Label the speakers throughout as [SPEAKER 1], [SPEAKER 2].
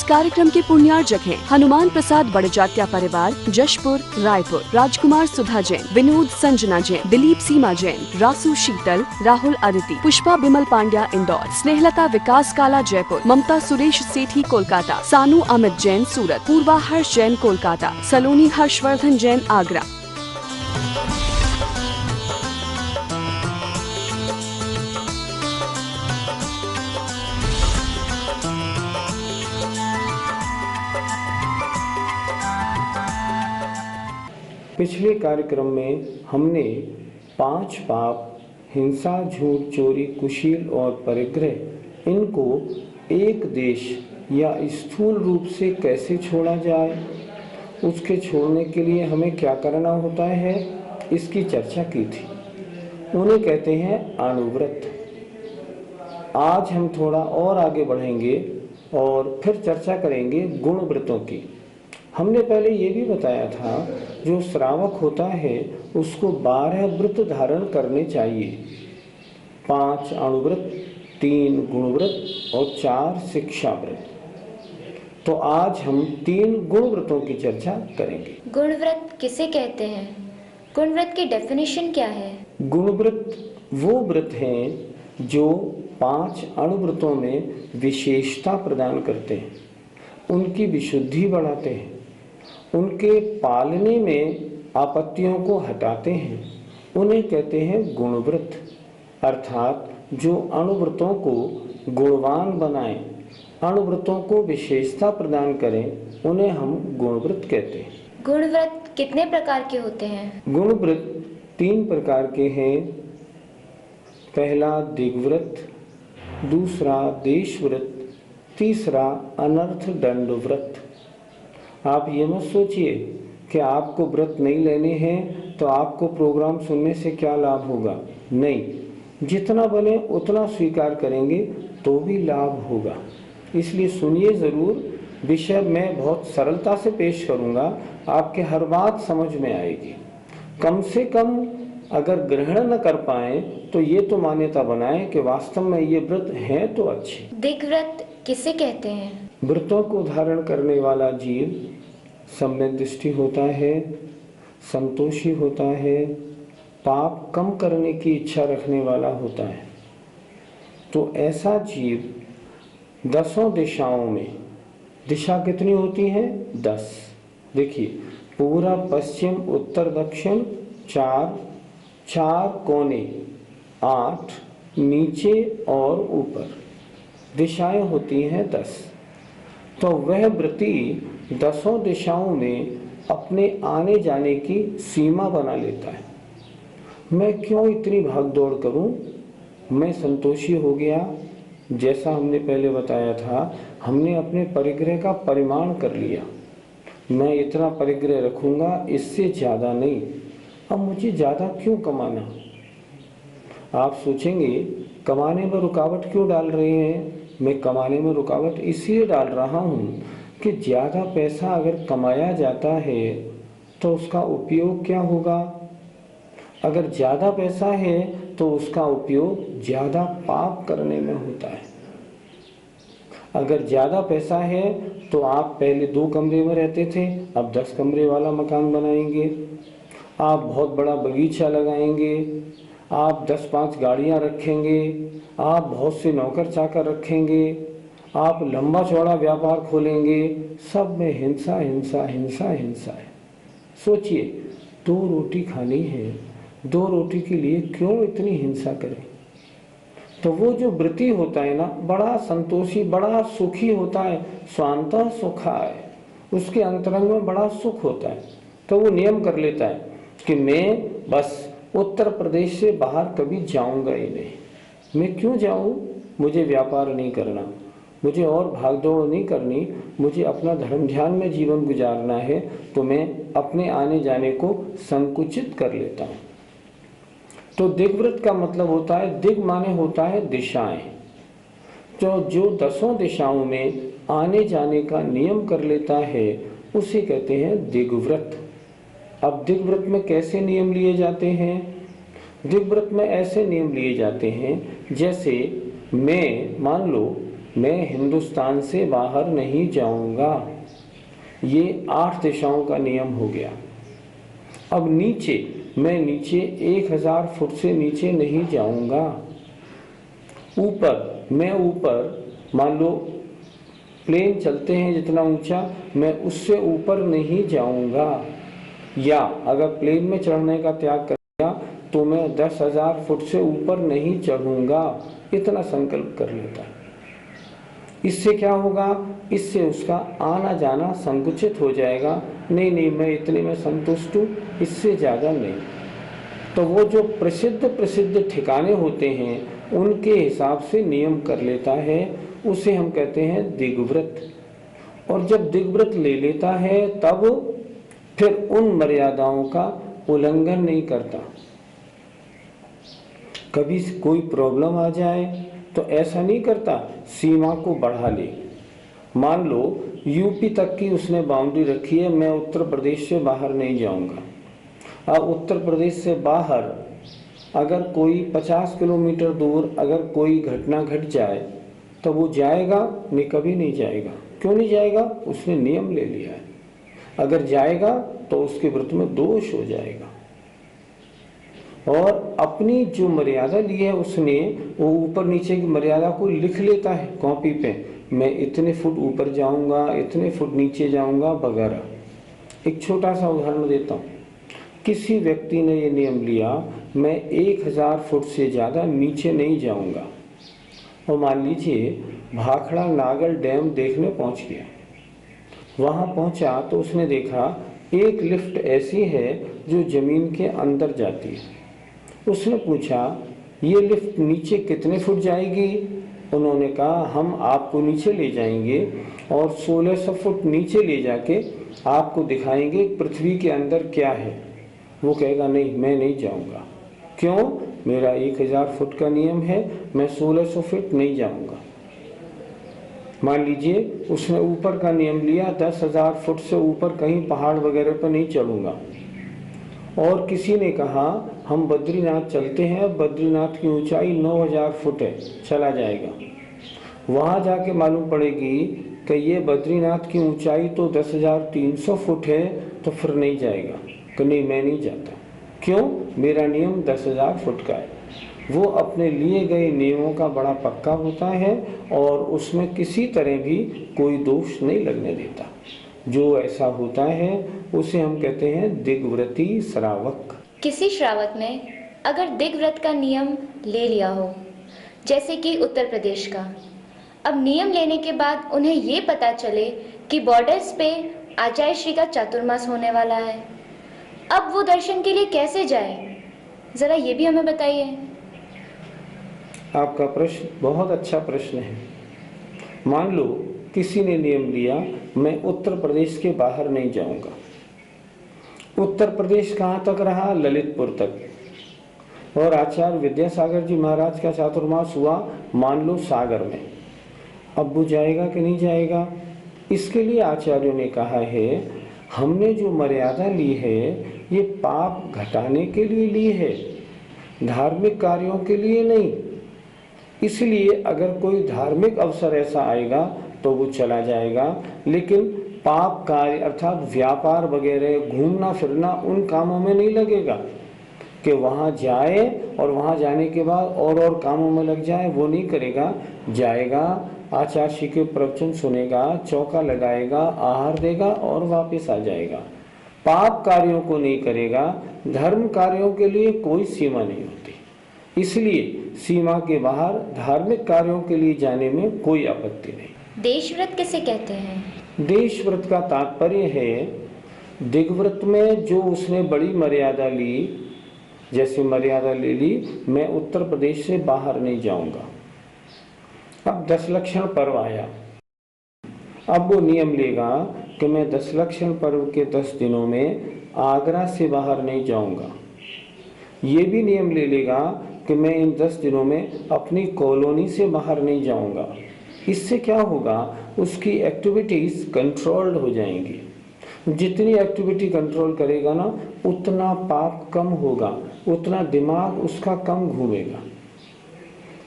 [SPEAKER 1] इस कार्यक्रम के पुण्यार्जक हैं हनुमान प्रसाद बड़जात्या परिवार, जशपुर, रायपुर, राजकुमार सुधा जैन, विनोद संजना जैन, दिलीप सीमा जैन, रासू शीतल, राहुल अदिति, पुष्पा बिमल पांड्या इंदौर, स्नेहलता विकास काला जयपुर, ममता सुरेश सेठी कोलकाता, सानू अमित जैन सूरत, पूर्वा हर्ष जैन कोलकाता, सलोनी हर्षवर्धन जैन आगरा।
[SPEAKER 2] पिछले कार्यक्रम में हमने 5 पाप हिंसा, झूठ, चोरी, कुशील और परिग्रह इनको एक देश या स्थूल रूप से कैसे छोड़ा जाए, उसके छोड़ने के लिए हमें क्या करना होता है, इसकी चर्चा की थी। उन्हें कहते हैं अणुव्रत। आज हम थोड़ा और आगे बढ़ेंगे और फिर चर्चा करेंगे गुणव्रतों की। हमने पहले ये भी बताया था जो श्रावक होता है उसको 12 व्रत धारण करने चाहिए, 5 अणुव्रत, 3 गुणव्रत और 4 शिक्षा व्रत। तो आज हम 3 गुणव्रतों की चर्चा करेंगे।
[SPEAKER 3] गुणव्रत किसे कहते हैं? गुणव्रत की डेफिनेशन क्या है?
[SPEAKER 2] गुणव्रत वो व्रत हैं जो 5 अणुव्रतों में विशेषता प्रदान करते हैं, उनकी विशुद्धि बढ़ाते हैं, उनके पालने में आपत्तियों को हटाते हैं। उन्हें कहते हैं गुणव्रत, अर्थात जो अणुव्रतों को गुणवान बनाएं, अणुव्रतों को विशेषता प्रदान करें, उन्हें हम गुणव्रत कहते हैं।
[SPEAKER 3] गुणव्रत कितने प्रकार के होते हैं?
[SPEAKER 2] गुणव्रत 3 प्रकार के हैं। पहला दिग्व्रत, दूसरा देशव्रत, तीसरा अनर्थ दंड व्रत। आप ये मत सोचिए कि आपको व्रत नहीं लेने हैं तो आपको प्रोग्राम सुनने से क्या लाभ होगा। नहीं, जितना बने उतना स्वीकार करेंगे तो भी लाभ होगा। इसलिए सुनिए ज़रूर। विषय मैं बहुत सरलता से पेश करूंगा, आपके हर बात समझ में आएगी। कम से कम अगर ग्रहण न कर पाए तो ये तो मान्यता बनाएं कि वास्तव में ये व्रत हैं तो अच्छे।
[SPEAKER 3] दिग्व्रत किसे कहते हैं?
[SPEAKER 2] व्रतों को धारण करने वाला जीव सम्यक दृष्टि होता है, संतोषी होता है, पाप कम करने की इच्छा रखने वाला होता है। तो ऐसा जीव 10 दिशाओं में, दिशा कितनी होती हैं? 10। देखिए, पूरा, पश्चिम, उत्तर, दक्षिण 4 कोने 8, नीचे और ऊपर दिशाएं होती हैं 10। तो वह व्रती 10 दिशाओं में अपने आने जाने की सीमा बना लेता है। मैं क्यों इतनी भागदौड़ करूं, मैं संतोषी हो गया। जैसा हमने पहले बताया था, हमने अपने परिग्रह का परिमाण कर लिया। मैं इतना परिग्रह रखूंगा, इससे ज़्यादा नहीं। अब मुझे ज़्यादा क्यों कमाना? आप सोचेंगे कमाने में रुकावट क्यों डाल रहे हैं? मैं कमाने में रुकावट इसलिए डाल रहा हूँ कि ज़्यादा पैसा अगर कमाया जाता है तो उसका उपयोग क्या होगा? अगर ज़्यादा पैसा है तो उसका उपयोग ज़्यादा पाप करने में होता है। अगर ज़्यादा पैसा है तो आप पहले 2 कमरे में रहते थे, अब 10 कमरे वाला मकान बनाएंगे। आप बहुत बड़ा बगीचा लगाएंगे, आप 10-5 गाड़ियाँ रखेंगे, आप बहुत से नौकर चाकर रखेंगे, आप लंबा चौड़ा व्यापार खोलेंगे। सब में हिंसा हिंसा हिंसा हिंसा है। सोचिए, 2 रोटी खानी है, 2 रोटी के लिए क्यों इतनी हिंसा करें? तो वो जो व्रती होता है ना, बड़ा संतोषी, बड़ा सुखी होता है। स्वांतः सुखाय, उसके अंतरंग में बड़ा सुख होता है। तो वो नियम कर लेता है कि मैं बस उत्तर प्रदेश से बाहर कभी जाऊंगा ही नहीं। मैं क्यों जाऊं? मुझे व्यापार नहीं करना, मुझे और भागदौड़ नहीं करनी, मुझे अपना धर्म ध्यान में जीवन गुजारना है। तो मैं अपने आने जाने को संकुचित कर लेता हूँ। तो दिग्व्रत का मतलब होता है, दिग माने होता है दिशाएं। तो जो 10 दिशाओं में आने जाने का नियम कर लेता है उसे कहते हैं दिग्व्रत। अब दिग्व्रत में कैसे नियम लिए जाते हैं? दिग्व्रत में ऐसे नियम लिए जाते हैं जैसे मैं मान लो मैं हिंदुस्तान से बाहर नहीं जाऊंगा। ये 8 दिशाओं का नियम हो गया। अब नीचे, मैं नीचे 1000 फुट से नीचे नहीं जाऊंगा। ऊपर, मैं ऊपर, मान लो प्लेन चलते हैं जितना ऊंचा, मैं उससे ऊपर नहीं जाऊंगा। या अगर प्लेन में चढ़ने का त्याग कर दिया तो मैं 10,000 फुट से ऊपर नहीं चढ़ूंगा। इतना संकल्प कर लेता है। इससे क्या होगा? इससे उसका आना जाना संकुचित हो जाएगा। नहीं नहीं, मैं इतने में संतुष्ट हूँ, इससे ज़्यादा नहीं। तो वो जो प्रसिद्ध प्रसिद्ध ठिकाने होते हैं उनके हिसाब से नियम कर लेता है, उसे हम कहते हैं दिग्व्रत। और जब दिग्व्रत ले लेता है तब फिर उन मर्यादाओं का उल्लंघन नहीं करता। कभी कोई प्रॉब्लम आ जाए तो ऐसा नहीं करता सीमा को बढ़ा ले। मान लो यूपी तक की उसने बाउंड्री रखी है, मैं उत्तर प्रदेश से बाहर नहीं जाऊंगा। अब उत्तर प्रदेश से बाहर अगर कोई 50 किलोमीटर दूर अगर कोई घटना घट जाए तो वो जाएगा? नहीं, कभी नहीं जाएगा। क्यों नहीं जाएगा? उसने नियम ले लिया है। अगर जाएगा तो उसके व्रत में दोष हो जाएगा। और अपनी जो मर्यादा ली है उसने, वो ऊपर नीचे की मर्यादा को लिख लेता है कॉपी पे, मैं इतने फुट ऊपर जाऊंगा, इतने फुट नीचे जाऊंगा वगैरह। एक छोटा सा उदाहरण देता हूँ। किसी व्यक्ति ने ये नियम लिया, मैं 1000 फुट से ज़्यादा नीचे नहीं जाऊंगा। और मान लीजिए भाखड़ा नागल डैम देखने पहुंच गया। वहां पहुंचा तो उसने देखा एक लिफ्ट ऐसी है जो जमीन के अंदर जाती है। उसने पूछा, ये लिफ्ट नीचे कितने फुट जाएगी? उन्होंने कहा, हम आपको नीचे ले जाएंगे और 1600 फुट नीचे ले जाके आपको दिखाएंगे पृथ्वी के अंदर क्या है। वो कहेगा, नहीं मैं नहीं जाऊंगा। क्यों? मेरा 1000 फुट का नियम है, मैं 1600 फुट नहीं जाऊंगा। मान लीजिए उसने ऊपर का नियम लिया, 10,000 फुट से ऊपर कहीं पहाड़ वगैरह पर नहीं चढ़ूंगा। और किसी ने कहा हम बद्रीनाथ चलते हैं, बद्रीनाथ की ऊंचाई 9000 फुट है, चला जाएगा। वहां जाके मालूम पड़ेगी कि ये बद्रीनाथ की ऊंचाई तो 10,300 फुट है, तो फिर नहीं जाएगा कि नहीं मैं नहीं जाता। क्यों? मेरा नियम 10,000 फुट का है। वो अपने लिए गए नियमों का बड़ा पक्का होता है और उसमें किसी तरह भी कोई दोष नहीं लगने देता। जो ऐसा होता है उसे हम कहते हैं दिग्व्रती श्रावक।
[SPEAKER 3] किसी श्रावक ने अगर दिग्व्रत का नियम ले लिया हो, जैसे कि उत्तर प्रदेश का, अब नियम लेने के बाद उन्हें ये पता चले कि बॉर्डर्स पे आचार्य श्री का चातुर्मास होने वाला है, अब वो दर्शन के लिए कैसे जाए? जरा ये भी हमें बताइए।
[SPEAKER 2] आपका प्रश्न बहुत अच्छा प्रश्न है। मान लो किसी ने नियम लिया, मैं उत्तर प्रदेश के बाहर नहीं जाऊंगा। उत्तर प्रदेश कहाँ तक रहा? ललितपुर तक। और आचार्य विद्यासागर जी महाराज का चातुर्मास हुआ मान लो सागर में। अब वो जाएगा कि नहीं जाएगा? इसके लिए आचार्यों ने कहा है, हमने जो मर्यादा ली है ये पाप घटाने के लिए ली है, धार्मिक कार्यों के लिए नहीं। इसलिए अगर कोई धार्मिक अवसर ऐसा आएगा तो वो चला जाएगा, लेकिन पाप कार्य अर्थात व्यापार वगैरह घूमना फिरना उन कामों में नहीं लगेगा कि वहाँ जाए और वहाँ जाने के बाद और कामों में लग जाए, वो नहीं करेगा। जाएगा, आचार्य श्री के प्रवचन सुनेगा, चौका लगाएगा, आहार देगा और वापस आ जाएगा। पाप कार्यों को नहीं करेगा। धर्म कार्यों के लिए कोई सीमा नहीं होती, इसलिए सीमा के बाहर धार्मिक कार्यों के लिए जाने में कोई आपत्ति नहीं।
[SPEAKER 3] देशव्रत किसे कहते हैं?
[SPEAKER 2] देशव्रत का तात्पर्य है दिग्व्रत में जो उसने बड़ी मर्यादा ली, जैसे मर्यादा ले ली मैं उत्तर प्रदेश से बाहर नहीं जाऊंगा। अब 10 लक्षण पर्व आया, अब वो नियम लेगा कि मैं 10 लक्षण पर्व के 10 दिनों में आगरा से बाहर नहीं जाऊंगा। ये भी नियम ले लेगा कि मैं इन 10 दिनों में अपनी कॉलोनी से बाहर नहीं जाऊंगा। इससे क्या होगा? उसकी एक्टिविटीज कंट्रोल्ड हो जाएंगी। जितनी एक्टिविटी कंट्रोल करेगा ना, उतना पाप कम होगा, उतना दिमाग उसका कम घूमेगा।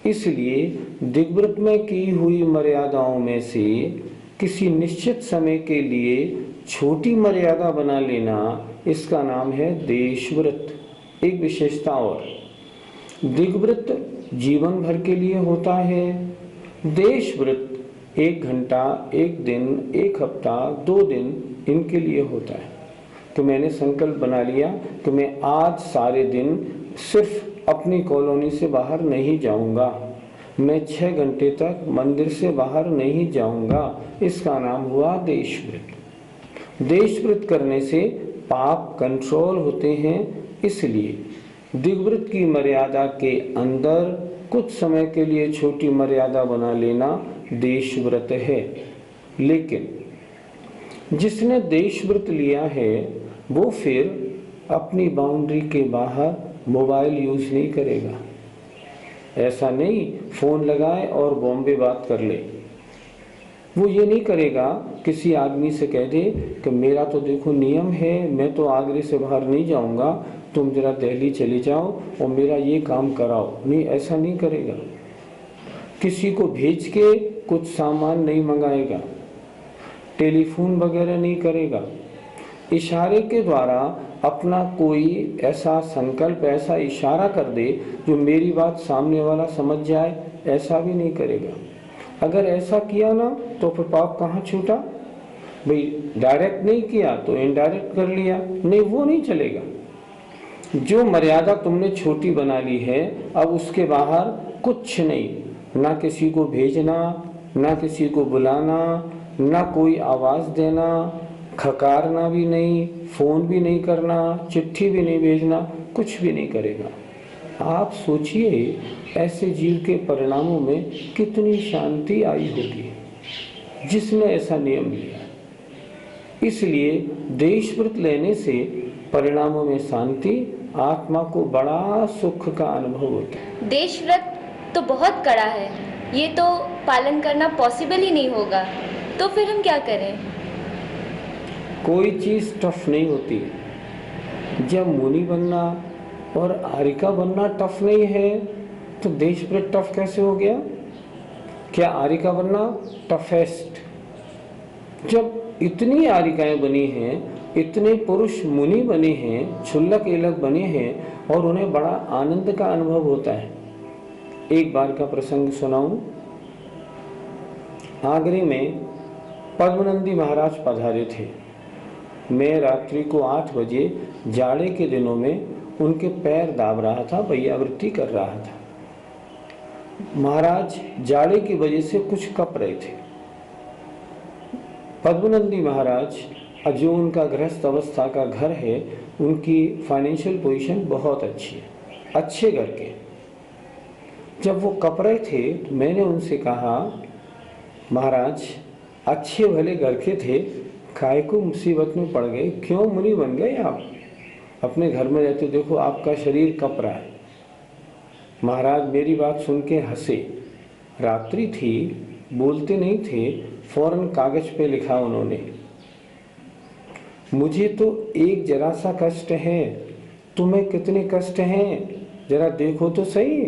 [SPEAKER 2] इसलिए दिग्व्रत में की हुई मर्यादाओं में से किसी निश्चित समय के लिए छोटी मर्यादा बना लेना, इसका नाम है देशव्रत। एक विशेषता और, दिग्व्रत जीवन भर के लिए होता है, देशव्रत 1 घंटा, 1 दिन, 1 हफ्ता, 2 दिन इनके लिए होता है। तो मैंने संकल्प बना लिया कि मैं आज सारे दिन सिर्फ अपनी कॉलोनी से बाहर नहीं जाऊंगा, मैं 6 घंटे तक मंदिर से बाहर नहीं जाऊंगा। इसका नाम हुआ देशव्रत। देशव्रत करने से पाप कंट्रोल होते हैं, इसलिए दिग्व्रत की मर्यादा के अंदर कुछ समय के लिए छोटी मर्यादा बना लेना देशव्रत है। लेकिन जिसने देशव्रत लिया है वो फिर अपनी बाउंड्री के बाहर मोबाइल यूज नहीं करेगा। ऐसा नहीं फोन लगाए और बॉम्बे बात कर ले, वो ये नहीं करेगा। किसी आदमी से कह दे कि मेरा तो देखो नियम है, मैं तो आगरे से बाहर नहीं जाऊंगा, तुम जरा दिल्ली चले जाओ और मेरा ये काम कराओ। नहीं, ऐसा नहीं करेगा। किसी को भेज के कुछ सामान नहीं मंगाएगा, टेलीफोन वगैरह नहीं करेगा। इशारे के द्वारा अपना कोई ऐसा संकल्प, ऐसा इशारा कर दे जो मेरी बात सामने वाला समझ जाए, ऐसा भी नहीं करेगा। अगर ऐसा किया ना तो फिर पाप कहाँ छूटा भाई। डायरेक्ट नहीं किया तो इनडायरेक्ट कर लिया, नहीं वो नहीं चलेगा। जो मर्यादा तुमने छोटी बना ली है, अब उसके बाहर कुछ नहीं, ना किसी को भेजना, ना किसी को बुलाना, ना कोई आवाज देना, खकारना भी नहीं, फोन भी नहीं करना, चिट्ठी भी नहीं भेजना, कुछ भी नहीं करेगा। आप सोचिए ऐसे जीव के परिणामों में कितनी शांति आई होगी जिसने ऐसा नियम लिया। इसलिए देशव्रत लेने से परिणामों में शांति, आत्मा को बड़ा सुख का अनुभव होता है।
[SPEAKER 3] देशव्रत तो बहुत कड़ा है, ये तो पालन करना पॉसिबल ही नहीं होगा, तो फिर हम क्या करें?
[SPEAKER 2] कोई चीज टफ नहीं होती। जब मुनि बनना और आरिका बनना टफ नहीं है तो देशव्रत टफ कैसे हो गया? क्या आरिका बनना टफेस्ट? जब इतनी आरिकाएं बनी हैं, इतने पुरुष मुनि बने हैं, क्षुल्लक एलक बने हैं और उन्हें बड़ा आनंद का अनुभव होता है। एक बार का प्रसंग सुनाऊं। आगरे में पद्मनंदी महाराज पधारे थे। मैं रात्रि को 8 बजे जाड़े के दिनों में उनके पैर दाब रहा था, वैयावृत्ति कर रहा था। महाराज जाड़े की वजह से कुछ कप रहे थे। पद्मनंदी महाराज, जो उनका गृहस्थ अवस्था का घर है, उनकी फाइनेंशियल पोजीशन बहुत अच्छी है, अच्छे घर के। जब वो कप रहे थे तो मैंने उनसे कहा, महाराज अच्छे भले घर के थे, काय को मुसीबत में पड़ गए, क्यों मुनि बन गए आप? अपने घर में रहते, देखो आपका शरीर कप रहा है। महाराज मेरी बात सुन के हंसे। रात्रि थी, बोलते नहीं थे, फौरन कागज पे लिखा उन्होंने, मुझे तो एक जरा सा कष्ट है, तुम्हें कितने कष्ट हैं जरा देखो तो सही।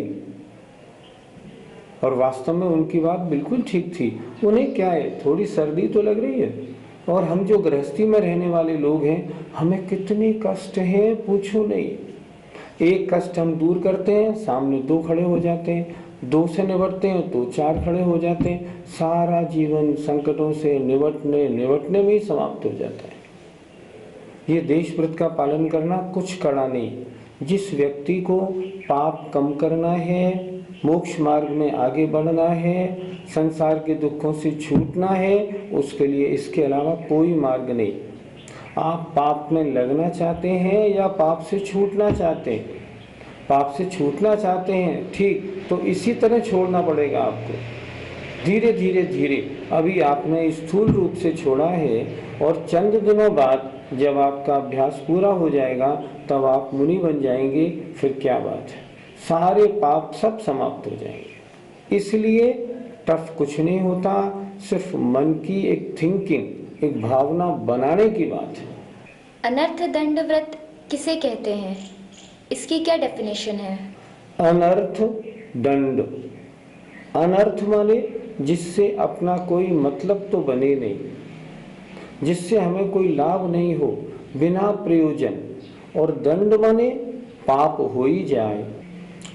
[SPEAKER 2] और वास्तव में उनकी बात बिल्कुल ठीक थी। उन्हें क्या है, थोड़ी सर्दी तो लग रही है, और हम जो गृहस्थी में रहने वाले लोग हैं, हमें कितने कष्ट हैं पूछो नहीं। एक कष्ट हम दूर करते हैं, सामने 2 खड़े हो जाते हैं, 2 से निपटते हैं तो 4 खड़े हो जाते हैं। सारा जीवन संकटों से निपटने में ही समाप्त हो जाता है। ये देशव्रत का पालन करना कुछ कड़ा नहीं। जिस व्यक्ति को पाप कम करना है, मोक्ष मार्ग में आगे बढ़ना है, संसार के दुखों से छूटना है, उसके लिए इसके अलावा कोई मार्ग नहीं। आप पाप में लगना चाहते हैं या पाप से छूटना चाहते हैं? पाप से छूटना चाहते हैं, ठीक, तो इसी तरह छोड़ना पड़ेगा आपको, धीरे धीरे धीरे। अभी आपने स्थूल रूप से छोड़ा है और चंद दिनों बाद जब आपका अभ्यास पूरा हो जाएगा तब आप मुनि बन जाएंगे, फिर क्या बात है, सारे पाप सब समाप्त हो जाएंगे। इसलिए टफ कुछ नहीं होता, सिर्फ मन की एक थिंकिंग, एक भावना बनाने की बात है।
[SPEAKER 3] अनर्थ दंड व्रत किसे कहते हैं? इसकी क्या डेफिनेशन है?
[SPEAKER 2] अनर्थ दंड अनर्थ माने जिससे अपना कोई मतलब तो बने नहीं, जिससे हमें कोई लाभ नहीं हो, बिना प्रयोजन। और दंड माने पाप हो ही जाए,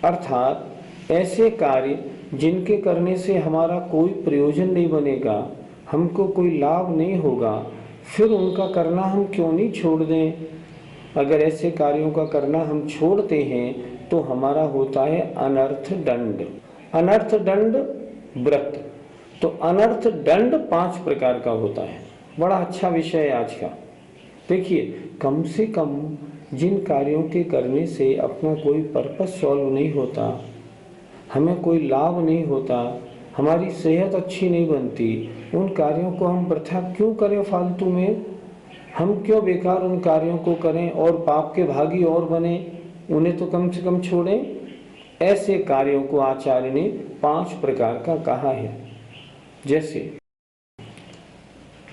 [SPEAKER 2] अर्थात ऐसे कार्य जिनके करने से हमारा कोई प्रयोजन नहीं बनेगा, हमको कोई लाभ नहीं होगा, फिर उनका करना हम क्यों नहीं छोड़ दें। अगर ऐसे कार्यों का करना हम छोड़ते हैं तो हमारा होता है अनर्थ दंड। अनर्थ दंड व्रत। तो अनर्थ दंड 5 प्रकार का होता है। बड़ा अच्छा विषय है आज का। देखिए, कम से कम जिन कार्यों के करने से अपना कोई पर्पस सॉल्व नहीं होता, हमें कोई लाभ नहीं होता, हमारी सेहत अच्छी नहीं बनती, उन कार्यों को हम वृथा क्यों करें फालतू में? हम क्यों बेकार उन कार्यों को करें और पाप के भागी और बने? उन्हें तो कम से कम छोड़ें। ऐसे कार्यों को आचार्य ने 5 प्रकार का कहा है। जैसे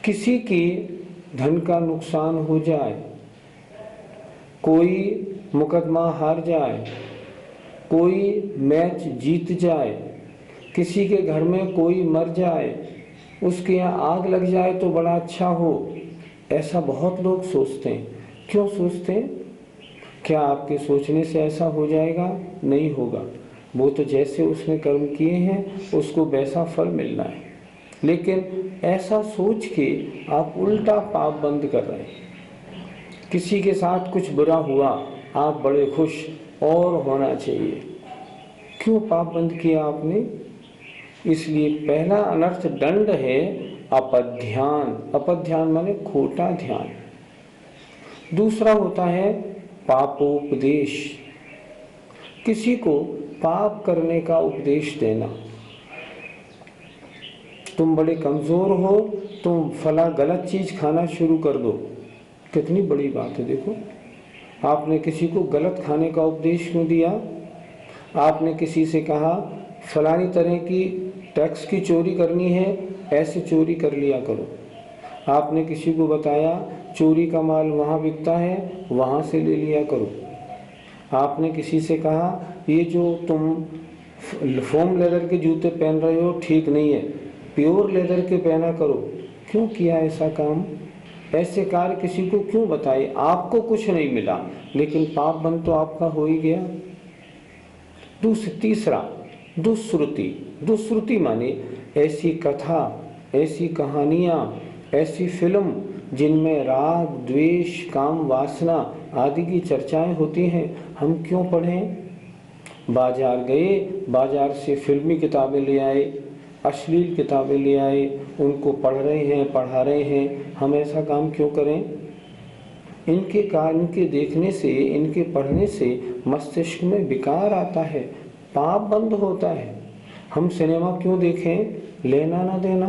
[SPEAKER 2] किसी की धन का नुकसान हो जाए, कोई मुकदमा हार जाए, कोई मैच जीत जाए, किसी के घर में कोई मर जाए, उसके यहाँ आग लग जाए तो बड़ा अच्छा हो, ऐसा बहुत लोग सोचते हैं। क्यों सोचते हैं? क्या आपके सोचने से ऐसा हो जाएगा? नहीं होगा। वो तो जैसे उसने कर्म किए हैं उसको वैसा फल मिलना है। लेकिन ऐसा सोच के आप उल्टा पाप बंद कर रहे हैं। किसी के साथ कुछ बुरा हुआ, आप बड़े खुश, और होना चाहिए। क्यों पाप बंद किया आपने? इसलिए पहला अनर्थ दंड है अपध्यान। अपध्यान माने खोटा ध्यान। दूसरा होता है पापोपदेश। किसी को पाप करने का उपदेश देना। तुम बड़े कमजोर हो, तुम फला गलत चीज खाना शुरू कर दो। कितनी बड़ी बात है। देखो, आपने किसी को गलत खाने का उपदेश क्यों दिया? आपने किसी से कहा फलानी तरह की टैक्स की चोरी करनी है, ऐसे चोरी कर लिया करो। आपने किसी को बताया चोरी का माल वहाँ बिकता है, वहाँ से ले लिया करो। आपने किसी से कहा ये जो तुम फोम लेदर के जूते पहन रहे हो ठीक नहीं है, प्योर लेदर के पहना करो। क्यों किया ऐसा काम? ऐसे कार्य किसी को क्यों बताए? आपको कुछ नहीं मिला, लेकिन पाप बंद तो आपका हो ही गया। तीसरा दुश्रुति। दुश्रुति माने ऐसी कथा, ऐसी कहानियाँ, ऐसी फिल्म जिनमें राग, द्वेष, काम, वासना आदि की चर्चाएं होती हैं, हम क्यों पढ़ें? बाजार गए, बाजार से फिल्मी किताबें ले आए, अश्लील किताबें ले आए, उनको पढ़ रहे हैं, पढ़ा रहे हैं। हम ऐसा काम क्यों करें? इनके देखने से, इनके पढ़ने से मस्तिष्क में विकार आता है, पाप बंद होता है। हम सिनेमा क्यों देखें? लेना ना देना।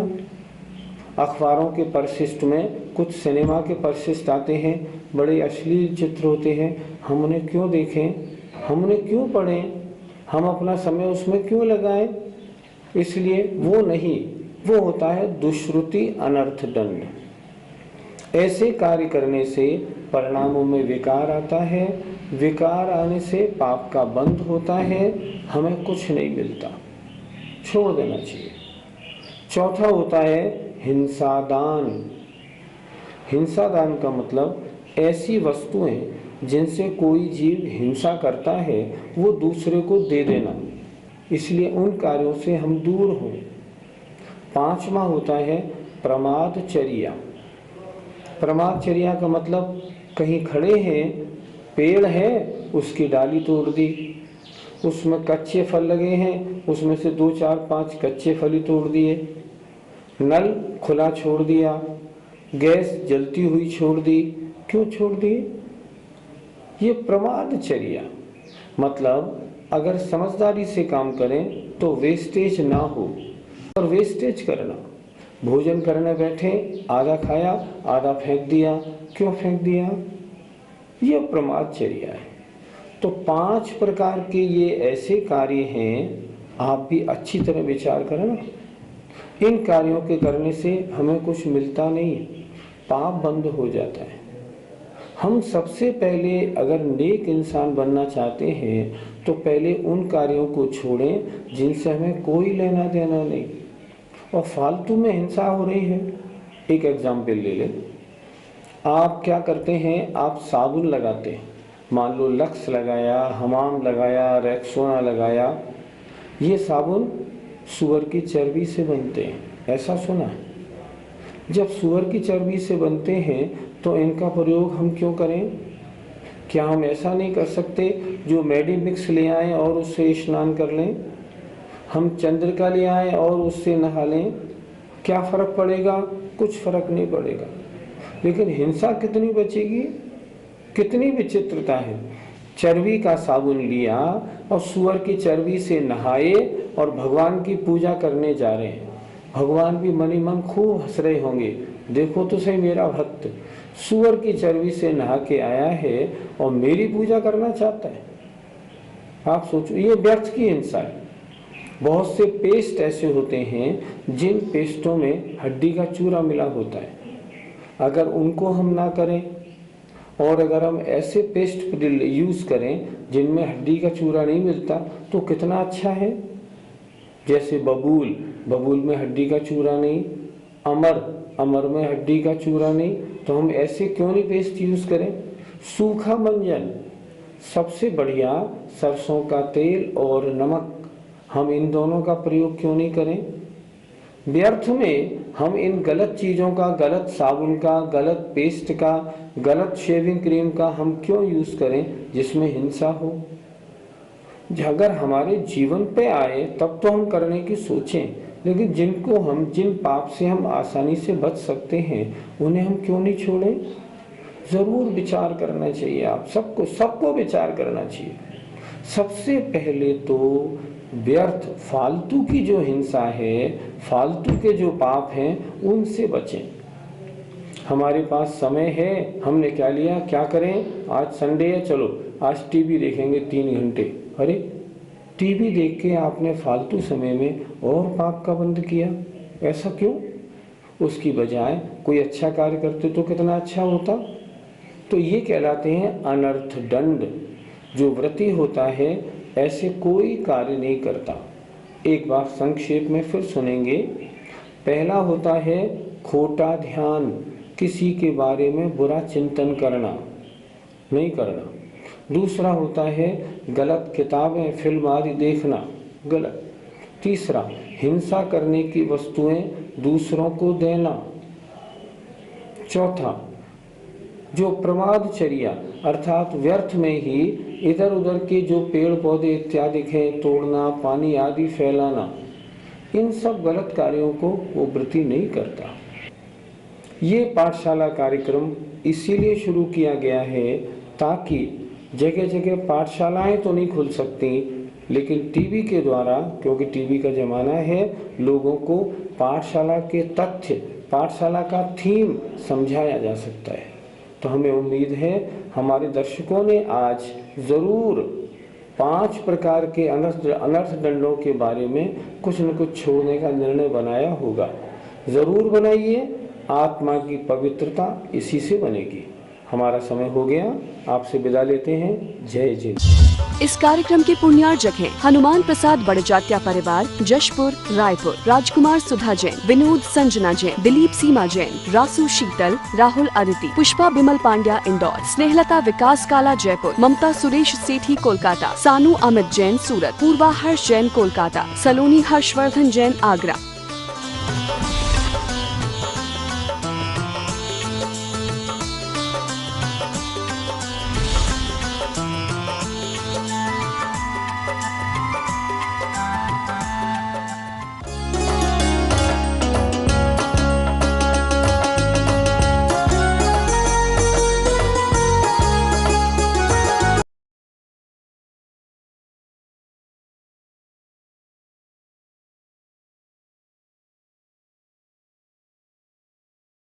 [SPEAKER 2] अखबारों के परिशिष्ट में कुछ सिनेमा के परिशिष्ट आते हैं, बड़े अश्लील चित्र होते हैं, हम उन्हें क्यों देखें? हम उन्हें क्यों पढ़ें? हम अपना समय उसमें क्यों लगाएं? इसलिए वो नहीं, वो होता है दुश्रुति, अनर्थ दंड। ऐसे कार्य करने से परिणामों में विकार आता है, विकार आने से पाप का बंध होता है, हमें कुछ नहीं मिलता, छोड़ देना चाहिए। चौथा होता है हिंसादान। हिंसादान का मतलब ऐसी वस्तुएं जिनसे कोई जीव हिंसा करता है वो दूसरे को दे देना, इसलिए उन कार्यों से हम दूर हों। पांचवा होता है प्रमादचर्या। प्रमादचर्या का मतलब कहीं खड़े हैं, पेड़ है, उसकी डाली तोड़ दी, उसमें कच्चे फल लगे हैं, उसमें से 2, 4, 5 कच्चे फल ही तोड़ दिए, नल खुला छोड़ दिया, गैस जलती हुई छोड़ दी। क्यों छोड़ दी? ये प्रमादचर्या। मतलब अगर समझदारी से काम करें तो वेस्टेज ना हो, और वेस्टेज करना, भोजन करने बैठे, आधा खाया, आधा फेंक दिया। क्यों फेंक दिया? ये प्रमादचर्या है। तो 5 प्रकार के ये ऐसे कार्य हैं, आप भी अच्छी तरह विचार करें ना। इन कार्यों के करने से हमें कुछ मिलता नहीं, पाप बंद हो जाता है। हम सबसे पहले अगर नेक इंसान बनना चाहते हैं तो पहले उन कार्यों को छोड़ें जिनसे हमें कोई लेना देना नहीं और फालतू में हिंसा हो रही है। एक एग्जाम्पल ले लें, आप क्या करते हैं, आप साबुन लगाते हैं, मान लो लक्स लगाया, हमाम लगाया, रेक्सोना लगाया, ये साबुन सूअर की चर्बी से बनते हैं, ऐसा सुना है। जब सूअर की चर्बी से बनते हैं तो इनका प्रयोग हम क्यों करें? क्या हम ऐसा नहीं कर सकते जो मेडिमिक्स ले आएं और उससे स्नान कर लें, हम चंद्रिका ले आएं और उससे नहा लें? क्या फर्क पड़ेगा? कुछ फर्क नहीं पड़ेगा। लेकिन हिंसा कितनी बचेगी? कितनी विचित्रता है। चर्बी का साबुन लिया और सूअर की चर्बी से नहाए और भगवान की पूजा करने जा रहे हैं। भगवान भी मनी मन खूब हंस रहे होंगे, देखो तो सही मेरा भक्त सूअर की चर्बी से नहा के आया है और मेरी पूजा करना चाहता है। आप सोचो, ये व्यर्थ की हिंसा है। बहुत से पेस्ट ऐसे होते हैं जिन पेस्टों में हड्डी का चूरा मिला होता है। अगर उनको हम ना करें और अगर हम ऐसे पेस्ट यूज करें जिनमें हड्डी का चूरा नहीं मिलता तो कितना अच्छा है। जैसे बबूल में हड्डी का चूरा नहीं, अमर में हड्डी का चूरा नहीं, तो हम ऐसे क्यों नहीं पेस्ट यूज करें। सूखा मंजन, सबसे बढ़िया सरसों का तेल और नमक, हम इन दोनों का प्रयोग क्यों नहीं करें। व्यर्थ में हम इन गलत चीजों का, गलत साबुन का, गलत पेस्ट का, गलत शेविंग क्रीम का हम क्यों यूज करें जिसमें हिंसा हो। अगर हमारे जीवन पे आए तब तो हम करने की सोचें, लेकिन जिन पाप से हम आसानी से बच सकते हैं उन्हें हम क्यों नहीं छोड़ें। जरूर विचार करना चाहिए। आप सबको विचार करना चाहिए। सबसे पहले तो व्यर्थ फालतू की जो हिंसा है, फालतू के जो पाप हैं उनसे बचें। हमारे पास समय है, हमने क्या लिया, क्या करें, आज संडे है, चलो आज टीवी देखेंगे 3 घंटे। अरे टीवी देख के आपने फालतू समय में और पाप का बंद किया, ऐसा क्यों। उसकी बजाय कोई अच्छा कार्य करते तो कितना अच्छा होता। तो ये कहलाते हैं अनर्थ दंड। जो व्रती होता है ऐसे कोई कार्य नहीं करता। एक बार संक्षेप में फिर सुनेंगे। पहला होता है खोटा ध्यान, किसी के बारे में बुरा चिंतन करना, नहीं करना। दूसरा होता है गलत किताबें, फिल्म आदि देखना, गलत। तीसरा, हिंसा करने की वस्तुएं दूसरों को देना। चौथा, जो प्रमादचर्या अर्थात व्यर्थ में ही इधर उधर के जो पेड़ पौधे इत्यादि हैं तोड़ना, पानी आदि फैलाना, इन सब गलत कार्यों को वो व्रती नहीं करता। ये पाठशाला कार्यक्रम इसीलिए शुरू किया गया है ताकि जगह जगह पाठशालाएं तो नहीं खुल सकती, लेकिन टीवी के द्वारा, क्योंकि टीवी का जमाना है, लोगों को पाठशाला के तथ्य, पाठशाला का थीम समझाया जा सकता है। तो हमें उम्मीद है हमारे दर्शकों ने आज जरूर 5 प्रकार के अनर्थ दंडों के बारे में कुछ न कुछ छोड़ने का निर्णय बनाया होगा। जरूर बनाइए, आत्मा की पवित्रता इसी से बनेगी। हमारा समय हो गया, आपसे विदा लेते हैं। जय जिंद।
[SPEAKER 1] इस कार्यक्रम के पुण्यार्जक हैं हनुमान प्रसाद बड़जात्या परिवार, जशपुर, रायपुर, राजकुमार सुधा जैन, विनोद संजना जैन, दिलीप सीमा जैन, रासु शीतल, राहुल अदिति, पुष्पा बिमल पांड्या इंदौर, स्नेहलता विकास काला जयपुर, ममता सुरेश सेठी कोलकाता, सानू अमित जैन सूरत, पूर्वा हर्ष जैन कोलकाता, सलोनी हर्षवर्धन जैन आगरा।